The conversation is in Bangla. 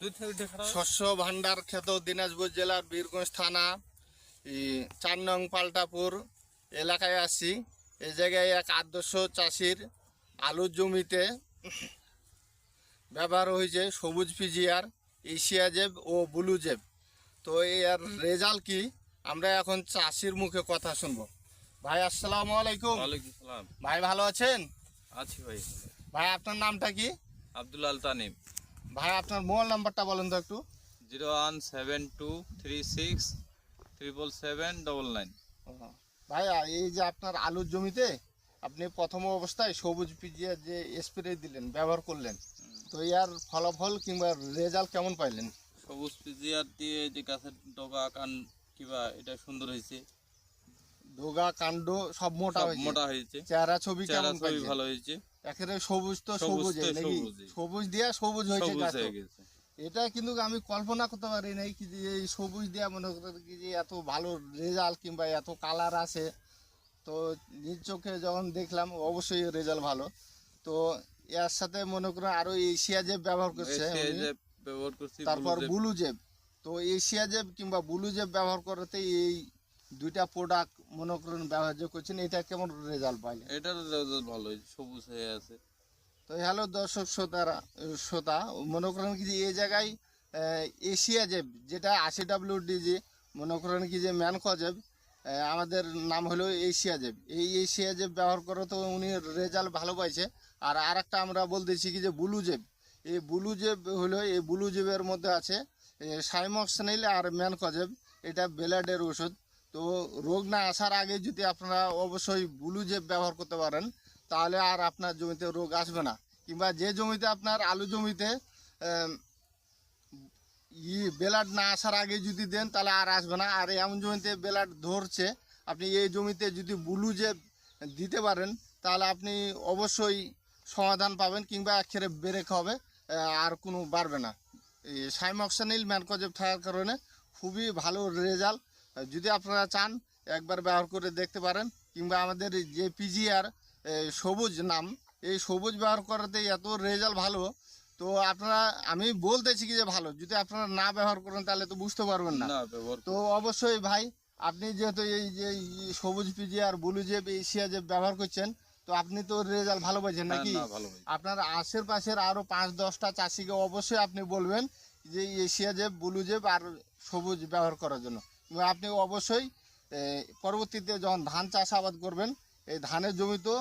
শস্য ভান্ডার খ্যাত দিনাজপুর জেলার বীরগঞ্জ থানা ৪ নং পাল্টাপুর এলাকায় আছি। এই জায়গায় এক আদর্শ চাষির আলুর জমিতে ব্যবহার হয়েছে সবুজ পিজিআর, এশিয়াজেব ও ব্লুজেব। তো এর রেজাল্ট কি আমরা এখন চাষির মুখে কথা শুনবো। ভাই আসসালামু আলাইকুম। ওয়ালাইকুম সালাম। ভাই ভালো আছেন? আছি ভাই। ভাই আপনার নামটা কি? আব্দুল আল তানিম। ভাই আপনার মোবাইল নাম্বারটা বলেন তো একটু। 01723677799। ভাইয়া এই যে আপনার আলুর জমিতে আপনি প্রথম অবস্থায় সবুজ পিজিআর যে স্প্রে দিলেন, ব্যবহার করলেন, তো ইয়ার ফলাফল কিংবা রেজাল্ট কেমন পাইলেন? সবুজ পিজিআর দিয়ে যে গাছের ডগা কান কিবা এটা সুন্দর হয়েছে, ডগা কাণ্ড সব মোটা সব হয়েছে, মোটা হয়েছে, চেহারা ছবি চেহারা কেমন ছবি পাইছেন? ভালো হয়েছে। একেবারে সবুজ তো সবুজ সবুজ তো নাকি? সবুজই। সবুজ দিয়া সবুজ হয়েছে সবুজ গাছ। হয়ে গেছে। এটা কিন্তু আমি কল্পনা করতে পারি নাই কি যে এই সবুজ দিয়া মনে করেন কি যে এত ভালো রেজাল্ট কিংবা এত কালার আছে। তো নিজ চোখে যখন দেখলাম অবশ্যই রেজাল্ট ভালো। তো এর সাথে মনে করেন আরো এশিয়া জেব ব্যবহার করছে উনি, এশিয়াজেব ব্যবহার করছি, তারপর ব্লুজেব। ব্লু জেব। তো এশিয়া জেব কিংবা ব্লু জেব ব্যবহার করতে এই দুইটা প্রোডাক্ট মনে করেন ব্যবহার যে করছেন, এটা কেমন রেজাল্ট পাইলেন? এটার রেজাল্ট ভালো হয়েছে, সবুজ হয়ে আছে। তো হ্যালো দর্শক শ্রোতা, মনে করেন কি যে এই জায়গায় এশিয়া জেব যেটা 80WDG, মনে করেন কি যে ম্যানকজেব, আমাদের নাম হলো এশিয়া জেব। এই এশিয়া জেব ব্যবহার করে তো উনি রেজাল্ট ভালো পাইছে। আর আরেকটা আমরা বলতেছি কি যে ব্লু জেব। এই ব্লু জেব হলো, এই ব্লু জেবের মধ্যে আছে সাইমক্সিনিল আর ম্যানকজেব, এটা ব্লাডের ওষুধ। তো রোগ না আসার আগে যদি আপনারা অবশ্যই ব্লু জেব ব্যবহার করতে পারেন, তাহলে আর আপনার জমিতে রোগ আসবে না। কিংবা যে জমিতে আপনার আলু জমিতে বেলাড না আসার আগে যদি দেন তাহলে আর আসবে না। আর এমন জমিতে বেলাড ধরছে, আপনি এই জমিতে যদি ব্লু জেব দিতে পারেন তাহলে আপনি অবশ্যই সমাধান পাবেন, কিংবা একেবারে ব্রেক হবে, আর কোনো বাড়বে না। এই সাইমক্সিনিল ম্যানকজেব থাকার কারণে খুবই ভালো রেজাল্ট। যদি আপনারা চান একবার ব্যবহার করে দেখতে পারেন। কিংবা আমাদের যে পিজিআর সবুজ নাম, এই সবুজ ব্যবহার করাতে এত রেজাল্ট ভালো। তো আপনারা, আমি বলতেছি কি যে ভালো, যদি আপনারা না ব্যবহার করেন তাহলে তো বুঝতে পারবেন না। না ব্যবহার তো অবশ্যই ভাই, আপনি যেহেতু এই যে সবুজ পিজিআর, ব্লু জেব, এশিয়া জেব ব্যবহার করছেন, তো আপনি তো রেজাল্ট ভালো পাইছেন নাকি? না ভালো হয়েছে। আপনার আশেপাশের আরও 5-10টা চাষিকে অবশ্যই আপনি বলবেন যে এশিয়া জেব, ব্লু জেব আর সবুজ ব্যবহার করার জন্য। এবং আপনি অবশ্যই পরবর্তীতে যখন ধান চাষাবাদ করবেন, এই ধানের জমিতেও